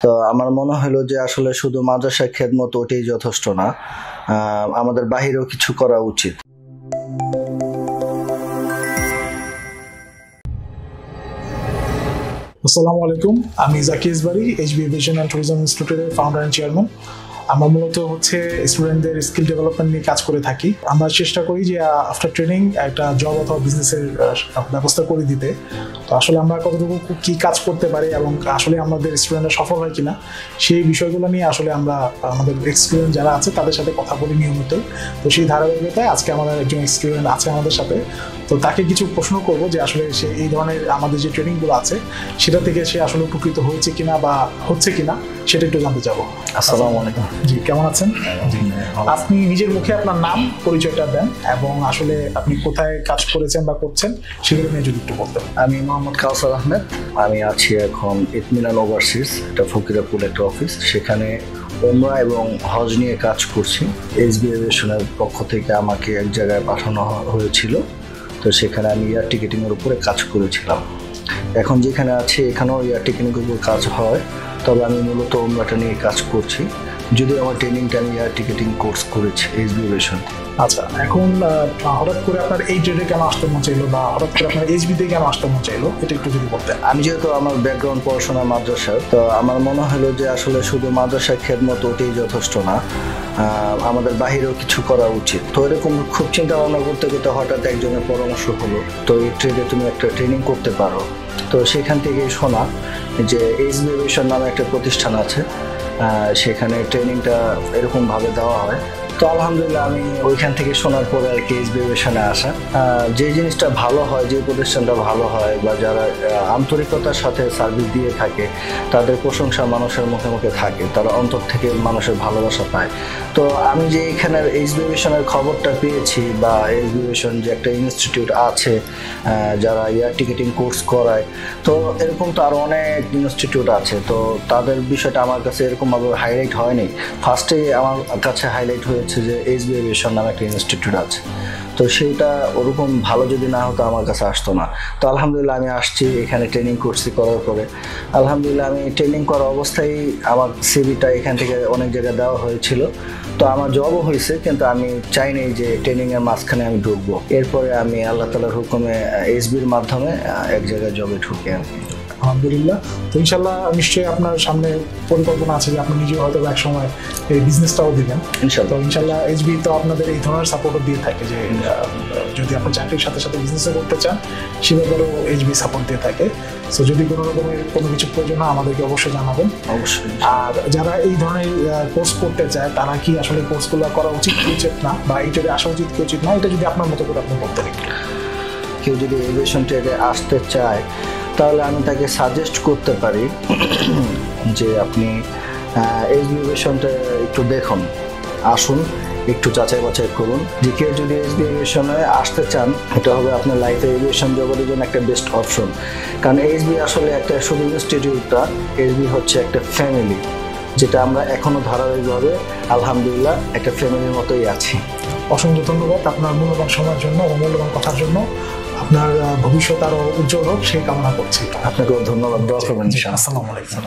তো আমার মনে হলো যে আসলে শুধু মাদ্রাসার খেদমত ওটাই যথেষ্ট না, আমাদের বাহিরেও কিছু করা উচিত। আসসালামু আলাইকুম, আমি Zaki Isbari, HB aviation and tourism ইনস্টিটিউটের ফাউন্ডার অ্যান্ড চেয়ারম্যান। আমরা মূলত স্টুডেন্টদের স্কিল ডেভেলপমেন্ট নিয়ে কাজ করে থাকি। আমরা চেষ্টা করি যে আফটার ট্রেনিং একটা জব অথবা বিজনেসের ব্যবস্থা করে দিতে। তো আসলে আমরা কতটুকু কি কাজ করতে পারি এবং আসলে আমাদের স্টুডেন্টরা সফল হয় কিনা সেই বিষয়গুলো নিয়ে আসলে আমরা আমাদের এক্সপিরিয়েন্স যারা আছে তাদের সাথে কথা বলি নিয়মিত। তো সেই ধারাবাহিকতায় আজকে আমাদের একজন স্টুডেন্ট আছে আমাদের সাথে। তো তাকে কিছু প্রশ্ন করব যে আসলে সে এই ধরনের আমাদের যে ট্রেনিংগুলো আছে সেটা থেকে সে আসলে উপকৃত হয়েছে কিনা বা হচ্ছে কিনা সেটা একটু জানতে চাবো। আসসালামু আলাইকুম। জি, কেমন আছেন? আপনি নিজের মুখে আপনার নাম পরিচয়টা দেন এবং আসলে আপনি কোথায় কাজ করেছেন বা করছেন সেগুলো নিয়ে যদি একটু বলতেন। আমি মোহাম্মদ কাউসার আহমেদ, আমি আছি এখন ইতমিনান ওভারসিজ, এটা ফকিরাপুর একটা অফিস, সেখানে ওমরা এবং হজ নিয়ে কাজ করছি। এইচবি এভিয়েশনের পক্ষ থেকে আমাকে এক জায়গায় পাঠানো হয়েছিল, তো সেখানে আমি এয়ার টিকেটিংয়ের উপরে কাজ করেছিলাম। এখন যেখানে আছি এখানেও এয়ার টিকেটিংয়ের উপর কাজ হয়, তবে আমি মূলত ওমরাটা নিয়ে কাজ করছি, যদিও আমার ট্রেনিংটা আমি এয়ার টিকেটিং কোর্স করেছি এইচবি এভিয়েশন। আচ্ছা, এখন হঠাৎ করে আপনার এই ট্রেডে কেন আসতে মন চাইলো বা হঠাৎ করে আপনার এইচবিতে কেন আসতে মন চাইলো এটা একটু যদি বলতেন। আমি যেহেতু আমার ব্যাকগ্রাউন্ড পড়াশোনা মাদ্রাসার, তো আমার মনে হলো যে আসলে শুধু মাদ্রাসার খেদমত ওটাই যথেষ্ট না, আমাদের বাহিরেও কিছু করা উচিত। তো এরকম খুব চিন্তা ভাবনা করতে করতে হঠাৎ একজনের পরামর্শ হলো, তো এই ট্রেডে তুমি একটা ট্রেনিং করতে পারো। তো সেখান থেকেই শোনা যে এইচবি এভিয়েশন নামে একটা প্রতিষ্ঠান আছে, সেখানে ট্রেনিংটা এরকমভাবে দেওয়া হয়। তো আলহামদুলিল্লাহ আমি ওইখান থেকে শোনার পরে আর কি এইচবি এভিয়েশনে আসা। যে জিনিসটা ভালো হয়, যে প্রতিষ্ঠানটা ভালো হয় বা যারা আন্তরিকতার সাথে সার্ভিস দিয়ে থাকে তাদের প্রশংসা মানুষের মুখে মুখে থাকে, তারা অন্তর থেকে মানুষের ভালোবাসা পায়। তো আমি যে এখানে এইচবি এভিয়েশনের খবরটা পেয়েছি বা এইচবি এভিয়েশন যে একটা ইনস্টিটিউট আছে যারা এয়ার টিকেটিং কোর্স করায়, তো এরকম তো আরও অনেক ইনস্টিটিউট আছে, তো তাদের বিষয়টা আমার কাছে এরকমভাবে হাইলাইট হয়নি। ফার্স্টে আমার কাছে হাইলাইট হয়ে যে এইচবি এভিয়েশন নামে একটা ইনস্টিটিউট আছে, তো সেইটা ওরকম ভালো যদি না হতো আমার কাছে আসতো না। তো আলহামদুলিল্লাহ আমি আসছি, এখানে ট্রেনিং করছি, করার পরে আলহামদুলিল্লাহ আমি ট্রেনিং করা অবস্থায় আমার সিভিটা এখান থেকে অনেক জায়গায় দেওয়া হয়েছিল, তো আমার জবও হয়েছে, কিন্তু আমি চাইনি যে ট্রেনিংয়ের মাঝখানে আমি ঢুকবো। এরপরে আমি আল্লাহ তাআলার হুকুমে এইচবির মাধ্যমে এক জায়গায় জবে ঢুকি আর কি। আলহামদুলিল্লাহ। তো ইনশাল্লাহ নিশ্চয়ই আপনার সামনে পরিকল্পনা আছে যে আপনি নিজেও হয়তো এক সময় এই বিজনেসটাও দিবেন। তো ইনশাল্লাহ এইচবি তো আপনাদের এই ধরনের সাপোর্টও দিয়ে থাকে যে যদি আপনি চাকরির সাথে সাথে বিজনেসও করতে চান সেভাবেও এইচবি সাপোর্ট দিয়ে থাকে। সো যদি কোনো রকমের কোনো কিছু প্রয়োজন হয় আমাদেরকে অবশ্যই জানাবেন। অবশ্যই। আর যারা এই ধরনের কোর্স করতে চায় তারা কি আসলে কোর্সগুলো করা উচিত কি উচিত না বা এইটাতে আসা উচিত কি উচিত না, এটা যদি আপনার মতো করে আপনি বলতে পারেন। কেউ যদি এভিয়েশন ট্রেডে আসতে চায় তাহলে আমি তাকে সাজেস্ট করতে পারি যে আপনি এইচবি এভিয়েশনটা একটু দেখুন, আসুন, একটু যাচাই বাছাই করুন। যে কেউ যদি এইচবি এভিয়েশনে আসতে চান, এটা হবে আপনার লাইফে এভিয়েশন জগতের জন্য একটা বেস্ট অপশন। কারণ এইচবি আসলে একটা শুধু ইনস্টিটিউটটা, এইচবি হচ্ছে একটা ফ্যামিলি, যেটা আমরা এখনও ধারাবাহিকভাবে আলহামদুলিল্লাহ একটা ফ্যামিলির মতোই আছি। অসংখ্য ধন্যবাদ আপনার মূল্যবান সময়ের জন্য ও মূল্যবান কথার জন্য। আপনার ভবিষ্যৎ আরও উজ্জ্বল হোক সেই কামনা করছি। আপনাকেও ধন্যবাদ। দোয়া করবেন। আসসালামু আলাইকুম।